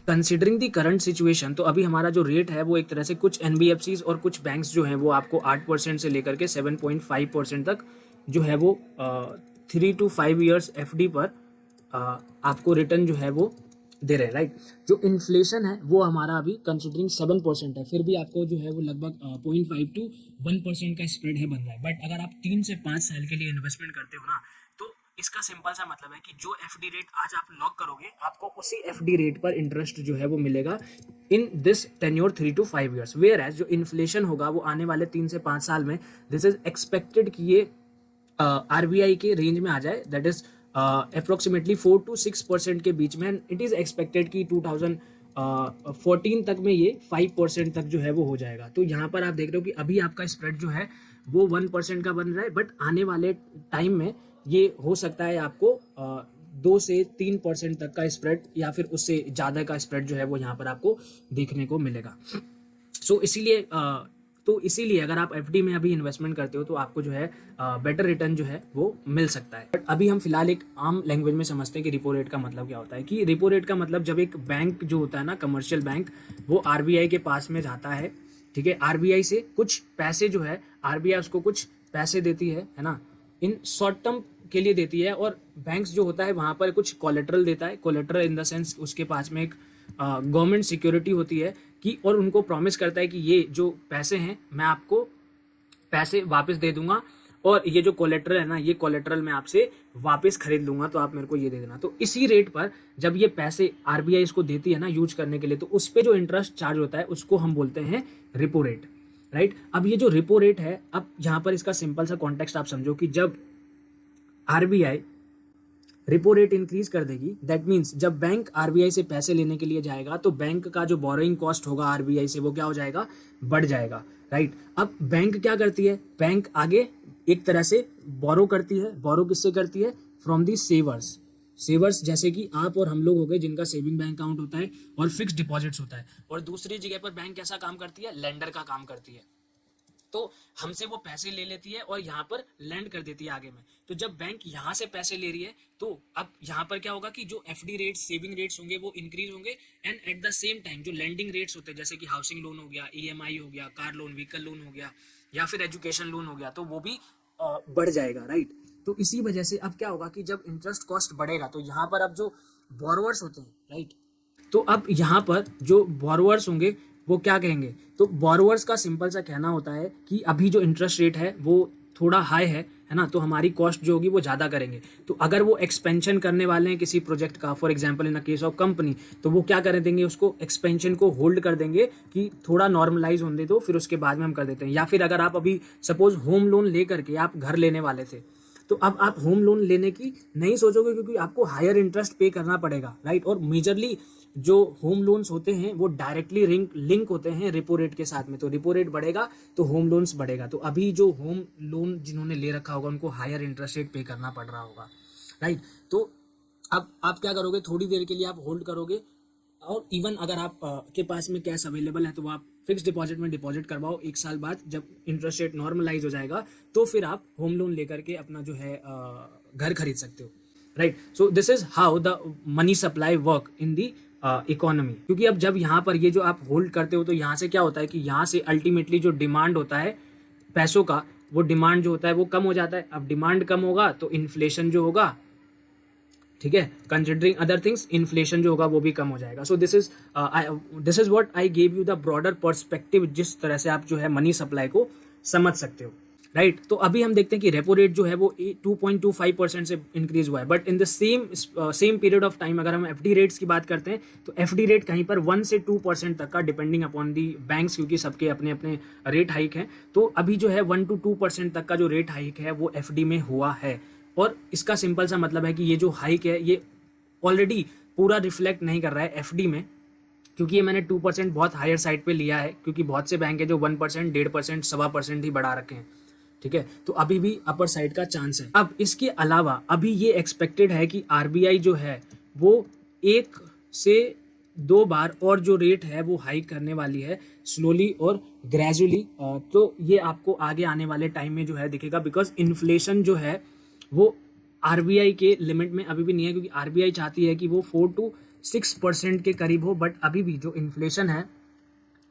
Considering the current situation, तो अभी हमारा जो रेट है वो एक तरह से कुछ एनबीएफसीज और कुछ बैंक्स जो हैं वो आपको 8% से लेकर के 7.5% तक जो है वो 3 to 5 years एफडी पर आपको रिटर्न जो है वो दे रहे हैं, राइट। जो इन्फ्लेशन है वो हमारा अभी कंसिडरिंग 7% है, फिर भी आपको जो है वो लगभग 0.5 to 1% का स्प्रेड है बन रहा है। बट अगर आप 3 से 5 साल के लिए इन्वेस्टमेंट करते हो ना, तो इसका सिंपल सा मतलब है कि जो एफडी रेट आज आप लॉक करोगे, आपको उसी एफडी रेट पर इंटरेस्ट जो है वो मिलेगा in this tenure 3 to 5 years। Whereas जो इन्फ्लेशन होगा वो आने वाले 3 से 5 साल में दिस इज एक्सपेक्टेड कि ये आरबीआई के रेंज में आ जाए, दैट इज अप्रोक्सीमेटली 4 to 6% के बीच में। इट इज एक्सपेक्टेड कि 2014 तक में ये 5% तक जो है वो हो जाएगा। तो यहाँ पर आप देख रहे हो कि अभी आपका स्प्रेड जो है वो 1% का बन रहा है, बट आने वाले टाइम में ये हो सकता है आपको 2 से 3% तक का स्प्रेड या फिर उससे ज़्यादा का स्प्रेड जो है वो यहाँ पर आपको देखने को मिलेगा। सो इसीलिए अगर आप एफडी में अभी इन्वेस्टमेंट करते हो तो आपको जो है बेटर रिटर्न जो है वो मिल सकता है। बट अभी हम फिलहाल एक आम लैंग्वेज में समझते हैं कि रिपो रेट का मतलब क्या होता है। कि रिपो रेट का मतलब जब एक बैंक जो होता है ना, कमर्शियल बैंक, वो आरबीआई के पास में जाता है, ठीक है, आरबीआई से कुछ पैसे जो है, आरबीआई उसको कुछ पैसे देती है ना, इन शॉर्ट टर्म के लिए देती है, और बैंक्स जो होता है वहाँ पर कुछ कोलेट्रल देता है। कोलेट्रल इन द सेंस उसके पास में एक गवर्नमेंट सिक्योरिटी होती है कि, और उनको प्रॉमिस करता है कि ये जो पैसे हैं मैं आपको पैसे वापस दे दूंगा, और ये जो कोलेट्रल है ना, ये कोलेट्रल मैं आपसे वापस खरीद लूंगा, तो आप मेरे को ये दे देना। तो इसी रेट पर जब ये पैसे आरबीआई इसको देती है ना यूज करने के लिए, तो उस पर जो इंटरेस्ट चार्ज होता है उसको हम बोलते हैं रिपो रेट, राइट। अब ये जो रिपो रेट है, अब यहाँ पर इसका सिंपल सा कॉन्टेक्स्ट आप समझो कि जब आरबीआई रिपो रेट इंक्रीज कर देगी, दैट मीन्स जब बैंक आरबीआई से पैसे लेने के लिए जाएगा तो बैंक का जो बोरोइंग कॉस्ट होगा आरबीआई से वो क्या हो जाएगा, बढ़ जाएगा, राइट। अब बैंक क्या करती है, बैंक आगे एक तरह से बोरो करती है। बोरो किससे करती है, फ्रॉम दी सेवर्स। सेवर्स जैसे कि आप और हम लोग हो गए, जिनका सेविंग बैंक अकाउंट होता है और फिक्स डिपॉजिट्स होता है। और दूसरी जगह पर बैंक कैसा काम करती है, लेंडर का काम करती है। तो हमसे वो पैसे ले लेती है और यहाँ पर लैंड कर देती है आगे में। तो जब बैंक यहाँ से पैसे ले रही है, तो अब यहाँ पर क्या होगा कि जो एफडी रेट्स, सेविंग रेट्स होंगे वो इंक्रीज होंगे, and at the same time जो लैंडिंग रेट्स होते हैं, जैसे कि हाउसिंग लोन हो गया, ईएमआई हो गया, कार लोन, व्हीकल लोन हो गया, या फिर एजुकेशन लोन हो गया, तो वो भी बढ़ जाएगा, राइट। तो इसी वजह से अब क्या होगा कि जब इंटरेस्ट कॉस्ट बढ़ेगा, तो यहाँ पर अब जो बोरोवर्स होते हैं, राइट, तो अब यहाँ पर जो बोरोवर्स होंगे वो क्या कहेंगे, तो बोरोवर्स का सिंपल सा कहना होता है कि अभी जो इंटरेस्ट रेट है वो थोड़ा हाई है ना, तो हमारी कॉस्ट जो होगी वो ज़्यादा करेंगे। तो अगर वो एक्सपेंशन करने वाले हैं किसी प्रोजेक्ट का, for example in a case of company, तो वो क्या कर देंगे, उसको एक्सपेंशन को होल्ड कर देंगे कि थोड़ा नॉर्मलाइज होने दो, फिर उसके बाद में हम कर देते हैं। या फिर अगर आप अभी सपोज होम लोन ले करके आप घर लेने वाले थे, तो अब आप होम लोन लेने की नहीं सोचोगे क्योंकि आपको हायर इंटरेस्ट पे करना पड़ेगा, राइट। और मेजरली जो होम लोन्स होते हैं वो डायरेक्टली लिंक होते हैं रेपो रेट के साथ में। तो रेपो रेट बढ़ेगा तो होम लोन्स बढ़ेगा। तो अभी जो होम लोन जिन्होंने ले रखा होगा उनको हायर इंटरेस्ट रेट पे करना पड़ रहा होगा, राइट। तो अब आप क्या करोगे, थोड़ी देर के लिए आप होल्ड करोगे, और इवन अगर आप के पास में कैश अवेलेबल है तो वो आप फिक्स डिपॉजिट में डिपॉजिट करवाओ। 1 साल बाद जब इंटरेस्ट रेट नॉर्मलाइज हो जाएगा तो फिर आप होम लोन लेकर के अपना जो है घर खरीद सकते हो, right. So this is how the money supply work in the economy. क्योंकि अब जब यहाँ पर ये जो आप होल्ड करते हो, तो यहाँ से क्या होता है कि यहाँ से अल्टीमेटली जो डिमांड होता है पैसों का, वो डिमांड जो होता है वो कम हो जाता है। अब डिमांड कम होगा तो इन्फ्लेशन जो होगा, ठीक है, कंसिडरिंग अदर थिंग्स, इन्फ्लेशन जो होगा वो भी कम हो जाएगा। So this is what I gave you the broader perspective, जिस तरह से आप जो है मनी सप्लाई को समझ सकते हो, राइट। तो अभी हम देखते हैं कि रेपो रेट जो है वो 2.25% से इंक्रीज हुआ है, but in the same period of time अगर हम एफडी रेट्स की बात करते हैं तो एफडी रेट कहीं पर 1 से 2% तक का, डिपेंडिंग अपॉन दी बैंक्स, क्योंकि सबके अपने अपने रेट हाइक हैं। तो अभी जो है 1 to 2% तक का जो रेट हाइक है वो एफडी में हुआ है। और इसका सिंपल सा मतलब है कि ये जो हाइक है ये ऑलरेडी पूरा रिफ्लेक्ट नहीं कर रहा है एफडी में, क्योंकि ये मैंने 2% बहुत हायर साइड पे लिया है, क्योंकि बहुत से बैंक है जो 1%, 1.5%, 1.25% ही बढ़ा रखे हैं, ठीक है। तो अभी भी अपर साइड का चांस है। अब इसके अलावा अभी ये एक्सपेक्टेड है कि आरबीआई जो है वो 1 से 2 बार और जो रेट है वो हाइक करने वाली है, स्लोली और ग्रेजुअली। तो ये आपको आगे आने वाले टाइम में जो है दिखेगा, बिकॉज इन्फ्लेशन जो है वो आरबीआई के लिमिट में अभी भी नहीं है, क्योंकि आरबीआई चाहती है कि वो 4 to 6% के करीब हो, बट अभी भी जो इन्फ्लेशन है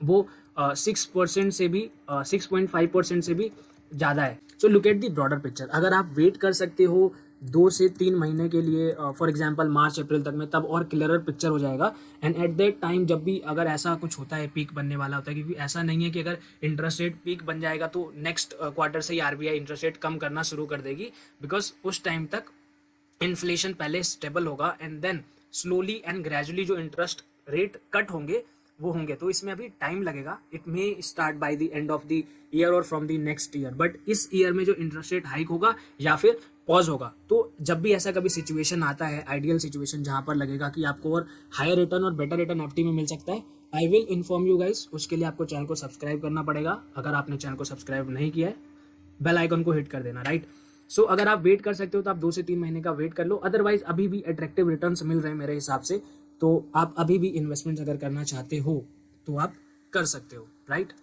वो 6% से भी 6.5% से भी ज़्यादा है। So look at the broader picture. अगर आप वेट कर सकते हो 2 से 3 महीने के लिए, फॉर एग्जांपल मार्च अप्रैल तक में, तब और क्लियरर पिक्चर हो जाएगा। एंड एट दैट टाइम जब भी अगर ऐसा कुछ होता है, पीक बनने वाला होता है, क्योंकि ऐसा नहीं है कि अगर इंटरेस्ट रेट पीक बन जाएगा तो नेक्स्ट क्वार्टर से ही आरबीआई इंटरेस्ट रेट कम करना शुरू कर देगी, बिकॉज उस टाइम तक इन्फ्लेशन पहले स्टेबल होगा and then slowly and gradually जो इंटरेस्ट रेट कट होंगे वो होंगे। तो इसमें अभी टाइम लगेगा। It may start by the end of the year और from the next year, but इस ईयर में जो इंटरेस्ट रेट हाइक होगा या फिर पॉज होगा। तो जब भी ऐसा कभी सिचुएशन आता है, आइडियल सिचुएशन जहां पर लगेगा कि आपको और हायर रिटर्न और बेटर रिटर्न एफडी में मिल सकता है, I will inform you guys. उसके लिए आपको चैनल को सब्सक्राइब करना पड़ेगा। अगर आपने चैनल को सब्सक्राइब नहीं किया है, बेल आइकन को हिट कर देना, राइट। सो अगर आप वेट कर सकते हो तो आप 2 से 3 महीने का वेट कर लो। अदरवाइज अभी भी अट्रैक्टिव रिटर्न्स मिल रहे हैं मेरे हिसाब से, तो आप अभी भी इन्वेस्टमेंट अगर करना चाहते हो तो आप कर सकते हो, राइट।